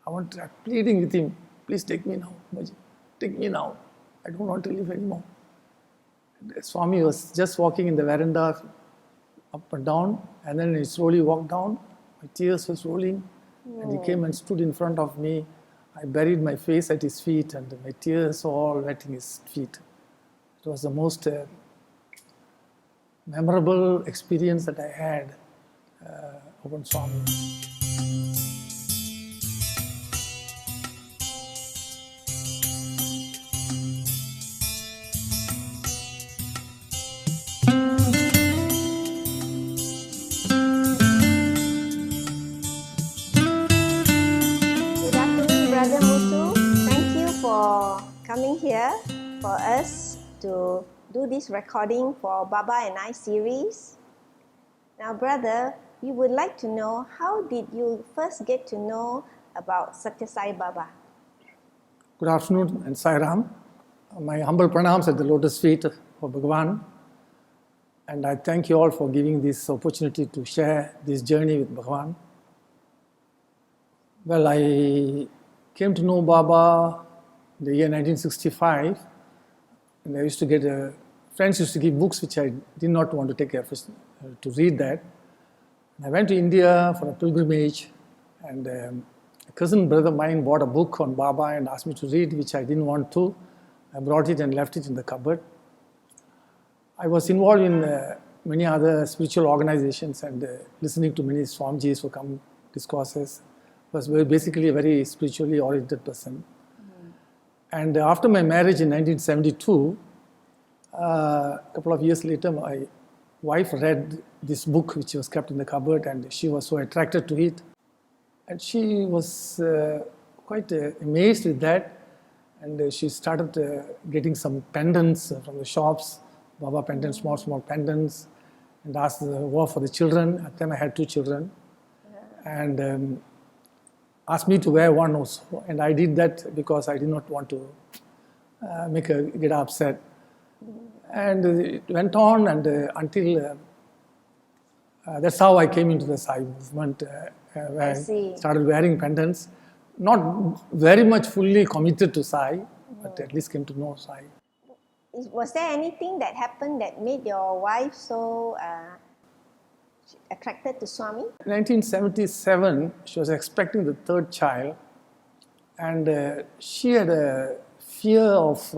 I'm pleading with him, please take me now, Babaji, take me now. I don't want to live anymore. And Swami was just walking in the veranda up and down, and then he slowly walked down. My tears were rolling, and he came and stood in front of me. I buried my face at his feet, and my tears were all wetting his feet. It was the most memorable experience that I had upon Swami. Brother Muthu, thank you for coming here for us to do this recording for Baba and I series. Now, brother, we would like to know, how did you first get to know about Sathya Sai Baba? Good afternoon and Sai Ram. My humble pranams at the lotus feet of Bhagavan. And I thank you all for giving this opportunity to share this journey with Bhagavan. Well, I came to know Baba in the year 1965, and I used to get friends used to give books which I did not want to take effort to read that. And I went to India for a pilgrimage, and a cousin brother of mine bought a book on Baba and asked me to read, which I didn't want to. I brought it and left it in the cupboard. I was involved in many other spiritual organizations and listening to many Swamijis who come discourses. Was basically a very spiritually oriented person. And after my marriage in 1972, a couple of years later, my wife read this book which was kept in the cupboard, and she was so attracted to it. And she was quite amazed with that, and she started getting some pendants from the shops, Baba pendants, small pendants, and asked for the children. At the time I had 2 children. And asked me to wear one also, and I did that because I did not want to make her get upset. And it went on, and until that's how I came into the Sai movement, where I started wearing pendants. Not very much fully committed to Sai, but at least came to know Sai. Was there anything that happened that made your wife so attracted to Swami? In 1977, she was expecting the 3rd child, and she had a fear of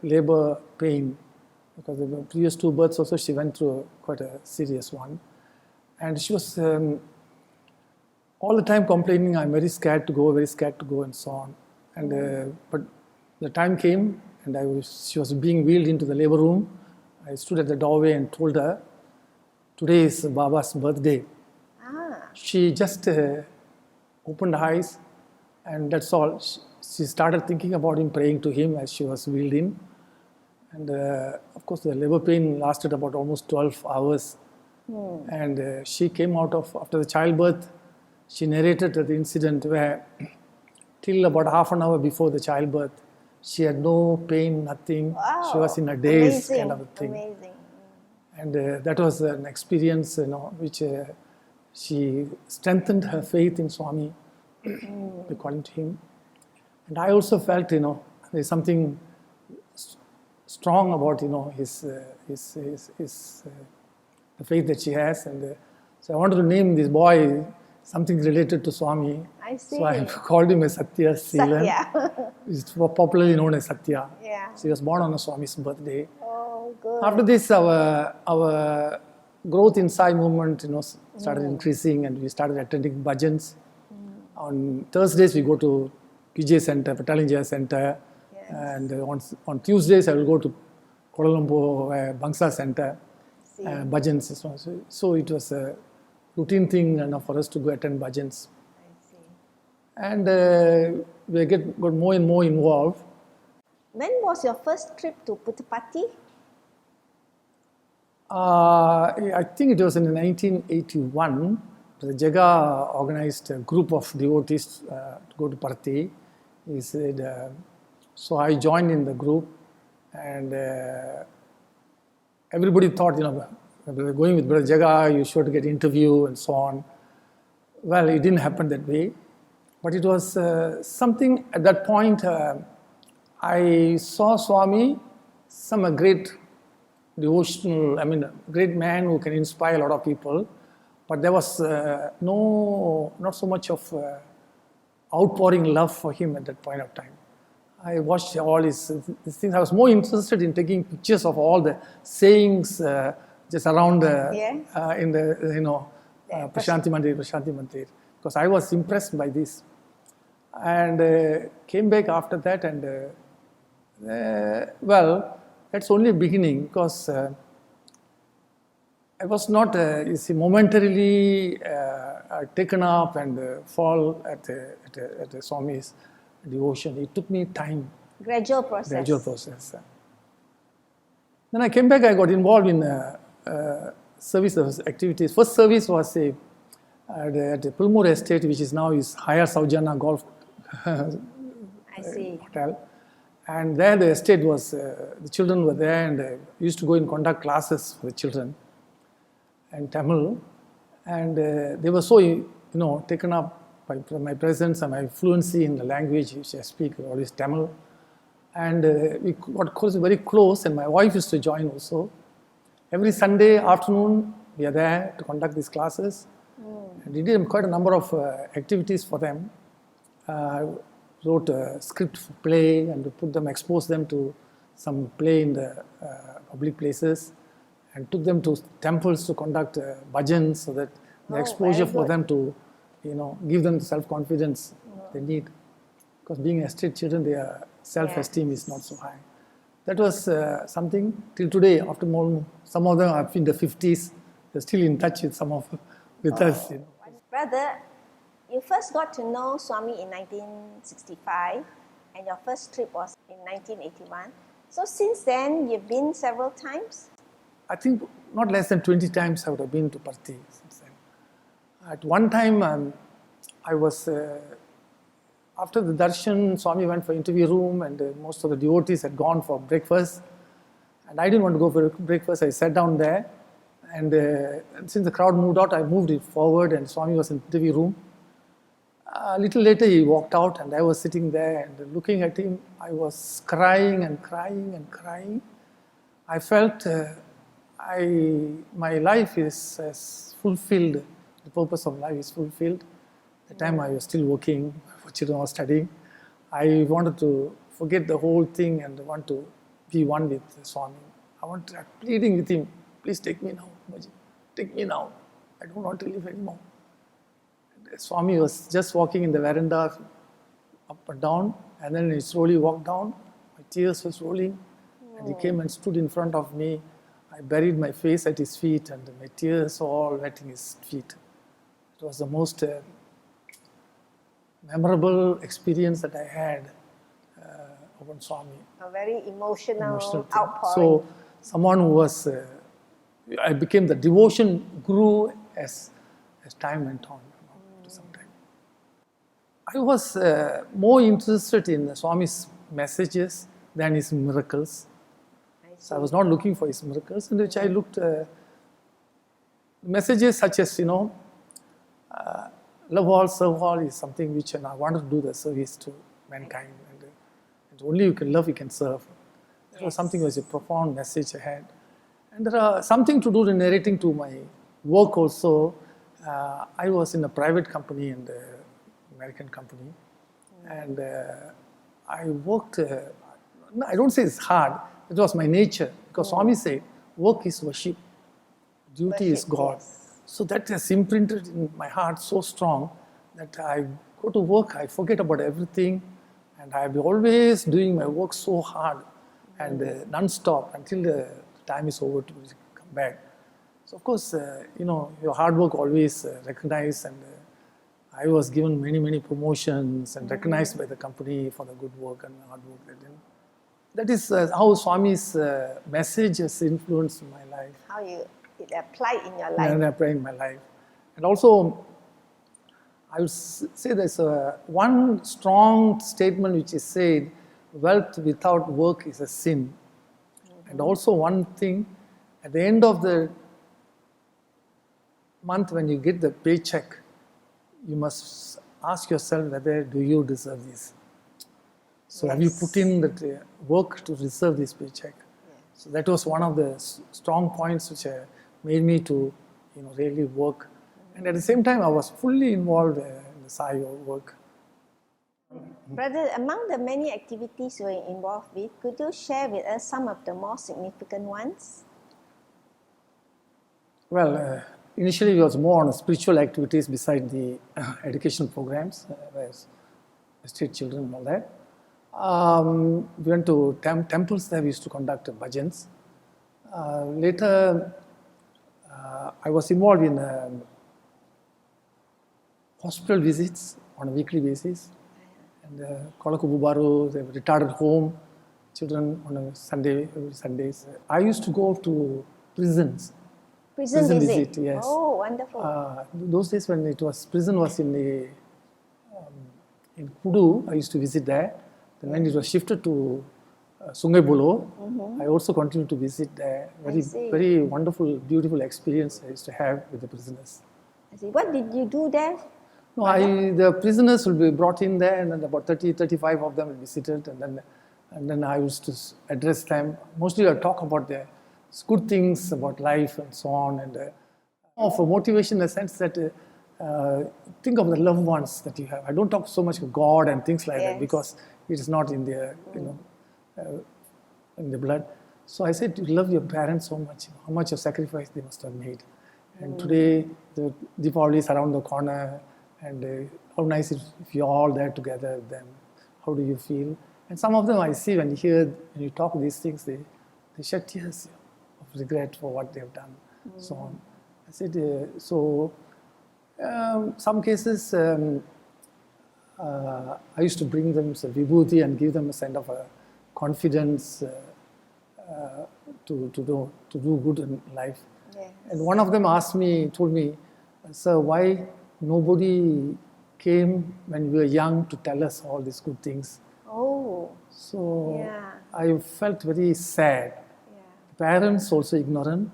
labor pain, because the previous 2 births also she went through quite a serious one. And she was all the time complaining, I'm very scared to go, and so on. And but the time came, and she was being wheeled into the labor room. I stood at the doorway and told her, today is Baba's birthday. She just opened her eyes, and that's all. She started thinking about him, praying to him as she was wheeled in. And of course, the labor pain lasted about almost 12 hours. And she came out after the childbirth, she narrated the incident where till about half an hour before the childbirth, she had no pain, nothing. Wow. She was in a daze, Amazing. kind of a thing. Amazing. And that was an experience, which she strengthened her faith in Swami, according to him. And I also felt, there's something strong about, the faith that she has. And so I wanted to name this boy something related to Swami. I see. So I called him as Sathya Seelan. Satya. He's popularly known as Sathya. Yeah. So he was born on a Swami's birthday. Oh, good. After this, our growth in Sai movement, started increasing, and we started attending bhajans. On Thursdays, we go to PJ Center, Patalinjaya Center, and on Tuesdays, I will go to Kuala Lumpur Bangsa Center, bhajans. So it was a routine thing for us to go attend bhajans. I see. And we got more and more involved. When was your first trip to Putapati? I think it was in 1981. The Jaga organized a group of devotees to go to Parthi. He said, so I joined in the group, and everybody thought, going with Brother Jaga, you should get interview and so on. Well, it didn't happen that way. But it was something at that point. I saw Swami, some great devotional, great man who can inspire a lot of people. But there was not so much of outpouring love for him at that point of time. I watched all his things. I was more interested in taking pictures of all the sayings just around in the Prashanti Mandir, because I was impressed by this. And came back after that, and that's only a beginning, because I was not momentarily taken up and fall at the Swami's devotion. It took me time. Gradual process. Then I came back. I got involved in service activities. First service was at the Pulmur Estate, which is now is Higher Saujana Golf Hotel. And there the estate was, the children were there, and used to go and conduct classes for the children and Tamil. And they were so, taken up by my presence and my fluency in the language which I speak, always Tamil. And we got very close, and my wife used to join also. Every Sunday afternoon, we are there to conduct these classes. And we did quite a number of activities for them. Wrote a script for play and exposed them to some play in the public places, and took them to temples to conduct bhajans, so that the exposure for them to, give them the self-confidence they need. Because being estate children, their self-esteem is not so high. That was something till today. After more, some of them are in the 50s. They're still in touch with with us. Brother, you first got to know Swami in 1965, and your first trip was in 1981. So since then, you've been several times? I think not less than 20 times I would have been to Parthi since then. At one time, I was, after the darshan, Swami went for interview room, and most of the devotees had gone for breakfast. And I didn't want to go for breakfast. I sat down there. And since the crowd moved out, I moved it forward, and Swami was in the interview room. A little later, he walked out, and I was sitting there and looking at him. I was crying and crying and crying. I felt my life is fulfilled. The purpose of life is fulfilled. At the time I was still working, for children was studying. I wanted to forget the whole thing and want to be one with Swami. I'm pleading with him, please take me now, take me now. I don't want to live anymore. Swami was just walking in the veranda up and down, and then he slowly walked down. My tears were rolling, and he came and stood in front of me. I buried my face at his feet, and my tears were all wetting his feet. It was the most memorable experience that I had upon Swami. A very emotional outpouring. So, someone who was, the devotion grew as time went on. I was more interested in Swami's messages than his miracles. So I was not looking for his miracles, in which I looked messages such as, love all, serve all is something which I wanted to do the service to mankind. And only you can love, you can serve. That was something, was a profound message I had. And there are something to do in narrating to my work also. I was in a private company, and American company, and I worked, I don't say it's hard, it was my nature, because Swami said, work is worship, duty is God. Yes. So that has imprinted in my heart so strong that I go to work, I forget about everything, and I'll be always doing my work so hard and non-stop until the time is over to come back. So of course, your hard work always recognized, and I was given many promotions and recognized by the company for the good work and hard work they did. That is how Swami's message has influenced my life. How it applied in your life. And applied in my life. And also, I would say there's one strong statement which is said, wealth without work is a sin. And also one thing, at the end of the month when you get the paycheck, you must ask yourself whether do you deserve this. So have you put in that work to deserve this paycheck? So that was one of the strong points which made me to really work. And at the same time, I was fully involved in the Sai work. Brother, among the many activities you were involved with, could you share with us some of the more significant ones? Well, initially it was more on spiritual activities beside the education programs, street children and all that. We went to temples there, we used to conduct bhajans. Later, I was involved in hospital visits on a weekly basis. And Kolakububaru, they retired home, children on a Sunday, every Sundays. I used to go to prisons. Prison visit? Yes. Oh, wonderful. Those days when prison was in Kudu, I used to visit there. Then when it was shifted to Sungai Buloh, I also continued to visit there. Very wonderful, beautiful experience I used to have with the prisoners. I see. What did you do there? No, the prisoners will be brought in there, and then about 30, 35 of them will be seated, and then I used to address them. Mostly I talk about the good things about life and so on, and for motivation in the sense that think of the loved ones that you have. I don't talk so much of God and things like that because it is not in their, in the blood. So I said, you love your parents so much, how much of sacrifice they must have made. And today, the Deepavali is around the corner, and how nice if you're all there together with them. How do you feel? And some of them I see when you talk these things, they shed tears of regret for what they have done, so on. I said, some cases, I used to bring them some vibhuti and give them a kind of a confidence to do good in life. Yes. And one of them told me, sir, why nobody came when we were young to tell us all these good things? Oh. So I felt very sad. The parents also ignorant,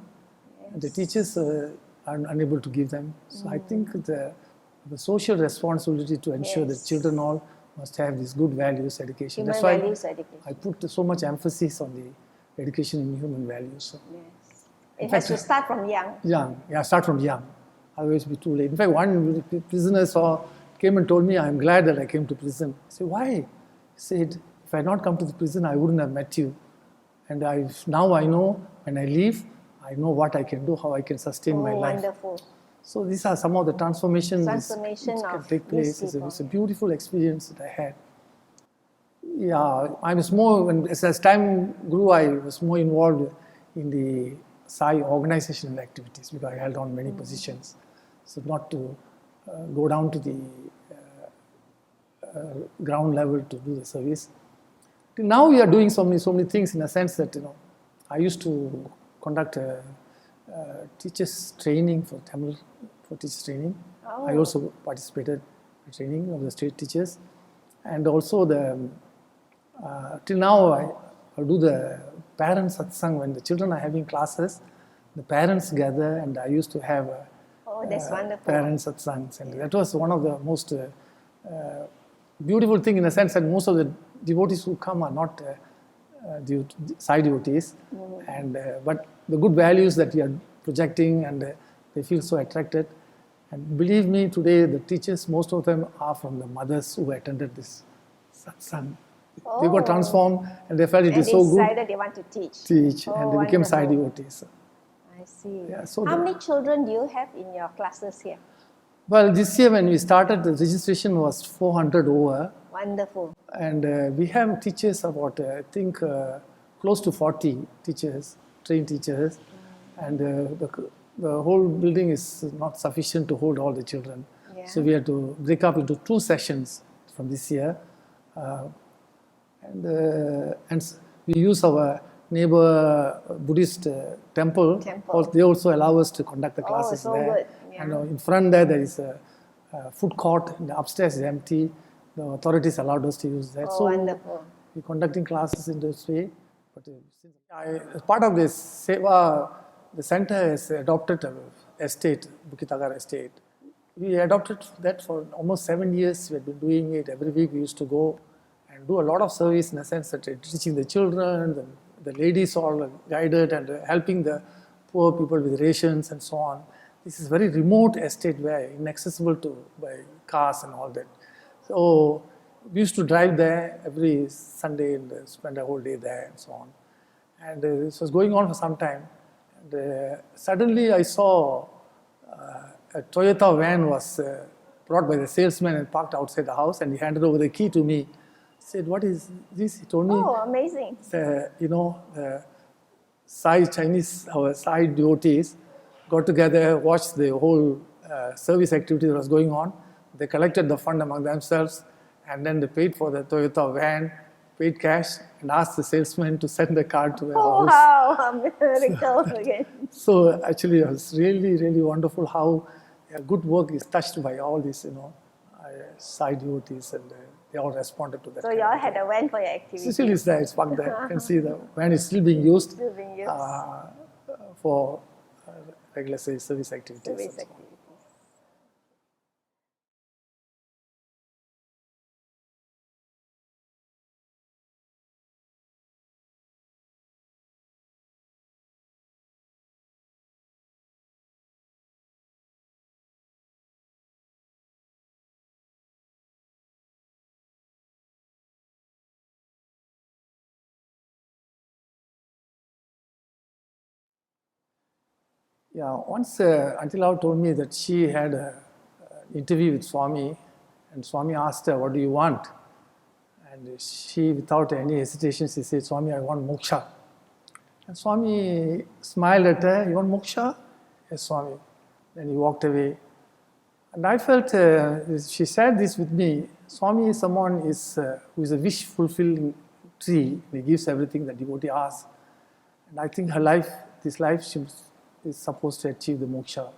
and the teachers are unable to give them. So I think the social responsibility to ensure that children all must have these good values education. Human That's why values education. I put so much emphasis on the education in human values. So. Yes. It has to start from young. Start from young. Otherwise it will be too late. In fact, one prisoner came and told me, I'm glad that I came to prison. I said, why? He said, if I had not come to the prison, I wouldn't have met you. And now I know when I leave, I know what I can do, how I can sustain my life. Wonderful. So these are some of the transformations which can take place. It's a beautiful experience that I had. Yeah, I was more, as time grew, I was more involved in the Sai organizational activities because I held on many positions. So not to go down to the ground level to do the service. Now we are doing so many things in a sense that, I used to conduct teachers training for Tamil, for teachers training. Oh. I also participated in training of the state teachers. And also till now I do the parent satsang when the children are having classes. The parents gather, and I used to have that's wonderful. parent satsangs. And that was one of the most beautiful thing in the sense that most of the devotees who come are not Sai devotees, and but the good values that we are projecting, and they feel so attracted. And believe me, today the teachers, most of them are from the mothers who attended this satsang. They got transformed, and they felt it is so good. And they decided they want to teach. And they became Sai devotees. I see. Yeah, so how many children do you have in your classes here? Well, this year when we started, the registration was 400 over. Wonderful. And we have teachers about, I think, close to 40 teachers, trained teachers. And the whole building is not sufficient to hold all the children. Yeah. So we had to break up into 2 sessions from this year. And we use our neighbor Buddhist temple. They also allow us to conduct the classes so there. Good. Yeah. And in front there is a food court. The upstairs is empty. The authorities allowed us to use that. So wonderful. We're conducting classes in this way. But as part of this Seva, the center has adopted an estate, Bukitagar estate. we adopted that for almost 7 years. We had been doing it every week. We used to go and do a lot of service in the sense that teaching the children, the ladies all guided and helping the poor people with rations and so on. This is very remote estate where inaccessible to by cars and all that. So we used to drive there every Sunday and spend a whole day there and so on. And this was going on for some time. And suddenly I saw a Toyota van was brought by the salesman and parked outside the house, and he handed over the key to me. He said, "What is this?" He told me, Oh, amazing. Chinese, our Sai devotees got together, watched the whole service activity that was going on. They collected the fund among themselves, and then they paid for the Toyota van, paid cash, and asked the salesman to send the car to their Oh, house. wow, a miracle again. So actually, it was really, really wonderful how good work is touched by all these, side devotees, and they all responded to that. So you all had a van for your activities. Still is there, it's parked there. You can see the van is still being used, Still being used. For regular service activities. Service and so on. activities. Yeah, once Antilau told me that she had an interview with Swami, and Swami asked her, "What do you want?" And she, without any hesitation, she said, "Swami, I want moksha." And Swami smiled at her. "You want moksha?" "Yes, Swami." Then he walked away. And I felt, she shared this with me, Swami is someone who is a wish-fulfilling tree. He gives everything the devotee asks. And I think this life, she is supposed to achieve the moksha.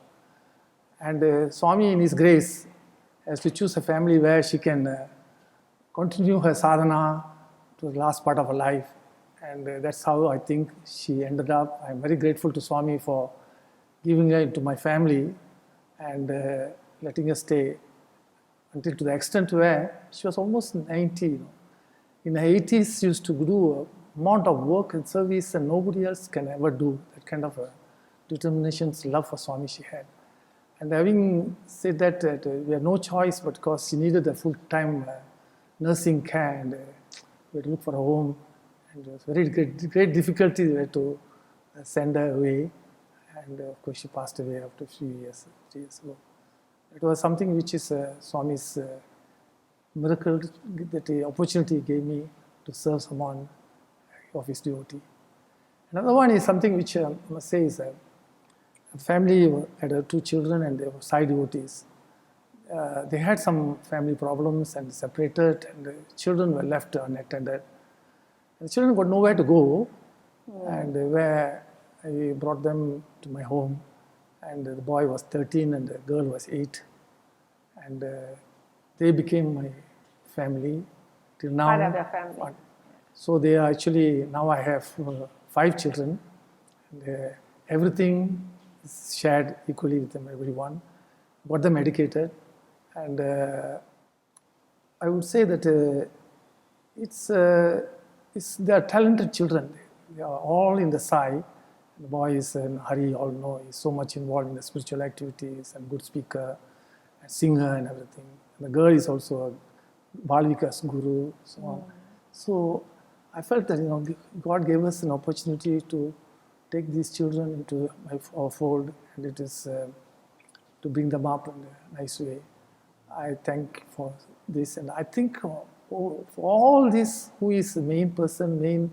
And Swami, in his grace, has to choose a family where she can continue her sadhana to the last part of her life. And that's how I think she ended up. I'm very grateful to Swami for giving her into my family and letting her stay until to the extent where she was almost 90. In her 80s, she used to do a amount of work and service and nobody else can ever do that kind of determination, love for Swami she had. And having said that, we had no choice but because she needed a full-time nursing care and we had to look for a home. And it was very great difficulty to send her away. And of course, she passed away after a few years, 3 years ago. It was something which is Swami's miracle, that the opportunity gave me to serve someone of his devotee. Another one is something which I must say is a family had 2 children and they were side devotees. They had some family problems and separated, and the children were left unattended. And the children got nowhere to go, and where I brought them to my home. And the boy was 13 and the girl was 8. And they became my family till now. Part of your family. So they are actually, now I have 5 children. And everything is shared equally with them, everyone. Got them educated. And I would say that they are talented children. They are all in the Sai. The boy is in Hari, all know, he's so much involved in the spiritual activities and good speaker, and singer and everything. And the girl is also a Balvika's guru, so on. So I felt that God gave us an opportunity to take these children into our fold, and it is to bring them up in a nice way. I thank for this, and I think for all this, who is the main person,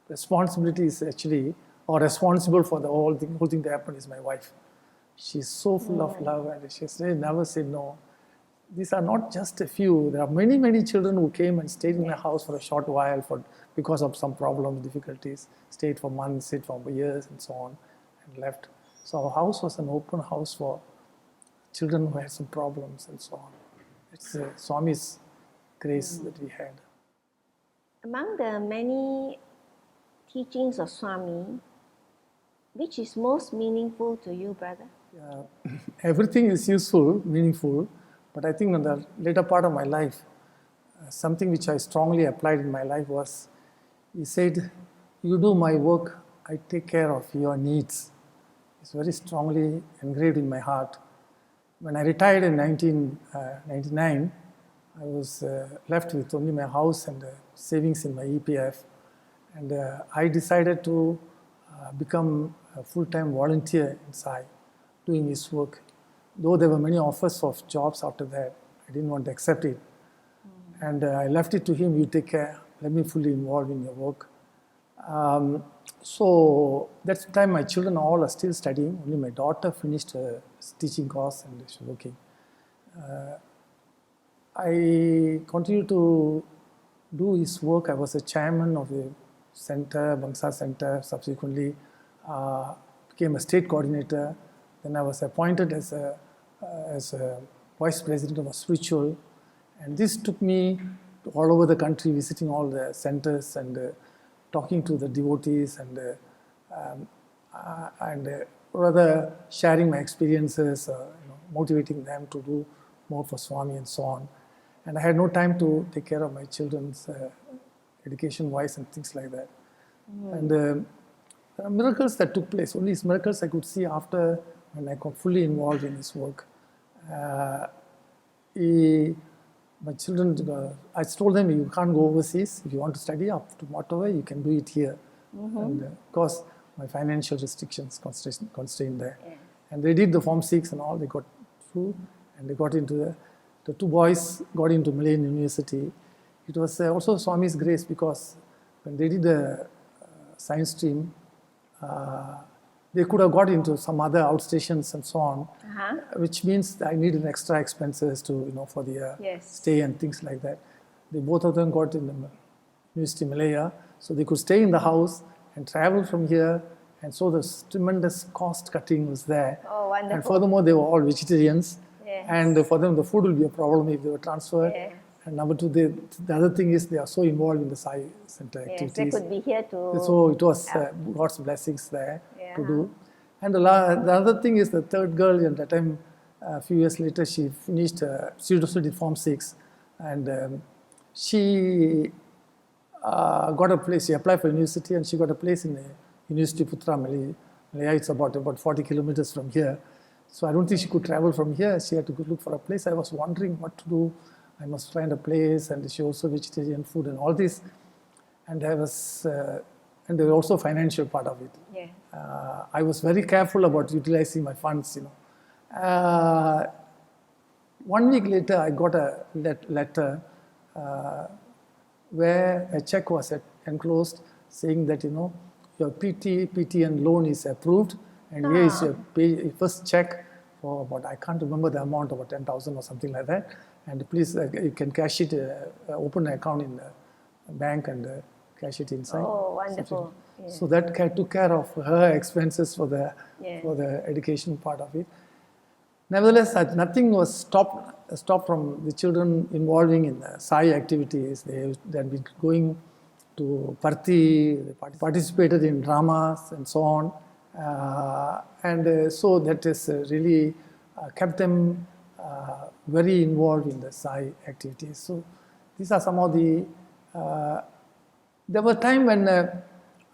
responsibility is actually, or responsible for the whole thing that happened is my wife. She's so full of love and she never said no. These are not just a few. There are many, many children who came and stayed in my house for a short while because of some problems, difficulties, stayed for months, stayed for years and so on, and left. So our house was an open house for children who had some problems and so on. It's Swami's grace that we had. Among the many teachings of Swami, which is most meaningful to you, brother? Everything is useful, meaningful, but I think in the later part of my life, something which I strongly applied in my life was, he said, you do my work, I take care of your needs. It's very strongly engraved in my heart. When I retired in 1999, I was left with only my house and savings in my EPF. And I decided to become a full-time volunteer in Sai, doing his work. Though there were many offers of jobs after that, I didn't want to accept it. And I left it to him, you take care, let me fully involve in your work. So that's the time my children all are still studying. Only my daughter finished her teaching course and she's working. I continued to do his work. I was a chairman of the center, Bangsa Center, subsequently became a state coordinator. Then I was appointed as a vice president of a spiritual. And this took me all over the country, visiting all the centers and talking to the devotees and rather sharing my experiences, motivating them to do more for Swami and so on. And I had no time to take care of my children's education-wise and things like that. And there are miracles that took place. Only these miracles I could see after when I got fully involved in his work. My children, I told them, you can't go overseas. If you want to study up to whatever, you can do it here. And of course, my financial restrictions constrained there. Yeah. And they did the Form 6 and all, they got through, and they got into the two boys got into Malayan University. It was also Swami's grace, because when they did the science stream, they could have got into some other outstations and so on, which means I needed extra expenses to, for the stay and things like that. They both of them got in the University Malaya, so they could stay in the house and travel from here, and so the tremendous cost cutting was there. Oh, wonderful. And furthermore, they were all vegetarians, and for them the food will be a problem if they were transferred. And number two, the other thing is they are so involved in the Sai Center activities. They could be here to... So it was God's blessings there to do. And the other thing is the third girl, at that time, a few years later, she finished, she also did Form 6. And she got a place, she applied for university and she got a place in the University of Putapati. Malaya, it's about 40 kilometers from here. So I don't think she could travel from here. She had to go look for a place. I was wondering what to do. I must find a place, and she also vegetarian food and all this. And I was, and there was also financial part of it. I was very careful about utilizing my funds, 1 week later, I got a letter where a check was enclosed saying that, your PTN loan is approved, and here is your first check for about, I can't remember the amount, about 10,000 or something like that. And please, you can cash it, open an account in the bank and cash it inside. Oh, wonderful. So that took care of her expenses for the education part of it. Nevertheless, nothing was stopped from the children involving in the Sai activities. They had been going to Parthi, they participated in dramas and so on. So that has really kept them very involved in the Sai activities. So these are some of the... there was a time when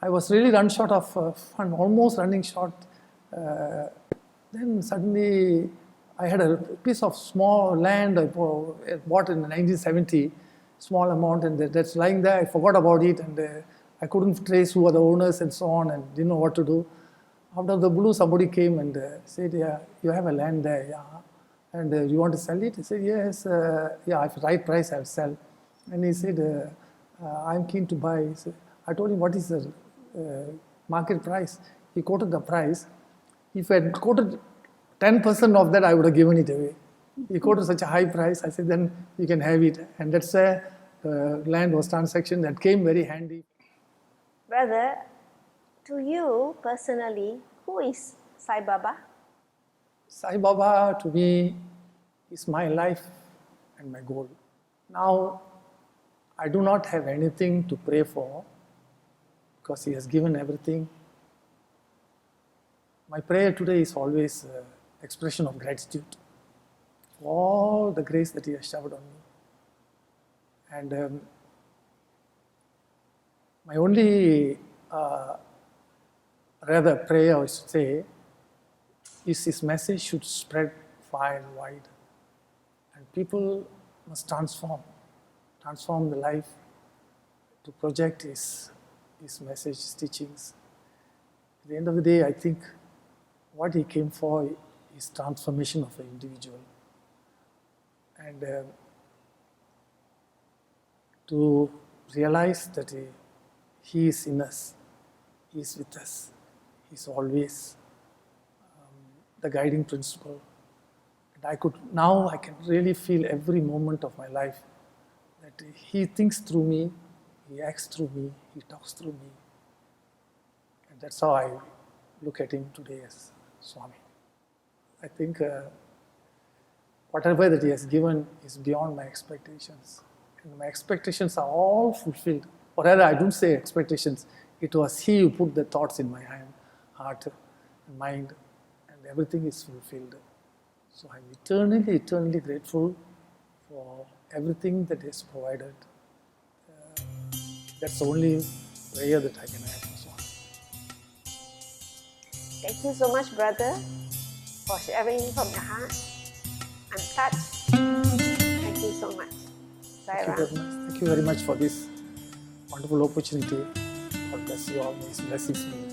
I was really run short of fund, almost running short. Then suddenly I had a piece of small land I bought in 1970, small amount, and that's lying there. I forgot about it, and I couldn't trace who were the owners and so on, and didn't know what to do. Out of the blue, somebody came and said, "Yeah, you have a land there, yeah. And you want to sell it?" He said, "Yes, yeah, if the right price, I'll sell." And he said, "I'm keen to buy." I told him, "What is the market price?" He quoted the price. If I had quoted 10% of that, I would have given it away. He quoted such a high price. I said, "Then you can have it." And that's where land was transaction that came very handy. Brother, to you personally, who is Sai Baba? Sai Baba to me is my life and my goal. Now, I do not have anything to pray for because he has given everything. My prayer today is always expression of gratitude for all the grace that He has showered on me. And my only rather prayer, I should say, is His message should spread far and wide, and people must transform the life to project His message, His teachings. At the end of the day, I think what He came for is transformation of the individual, and to realize that He is in us, He is with us, He is always the guiding principle. And I can really feel every moment of my life that He thinks through me, He acts through me, He talks through me. And that's how I look at Him today as Swami. I think whatever that He has given is beyond my expectations. And my expectations are all fulfilled. Or rather, I don't say expectations. It was He who put the thoughts in my heart and mind, and everything is fulfilled. So I'm eternally grateful for everything that He has provided. That's the only prayer that I can have for Swami. Thank you so much, brother, for sharing from your heart. I'm touched. Thank you so much. Thank you very much for this wonderful opportunity. God bless you all. His blessings.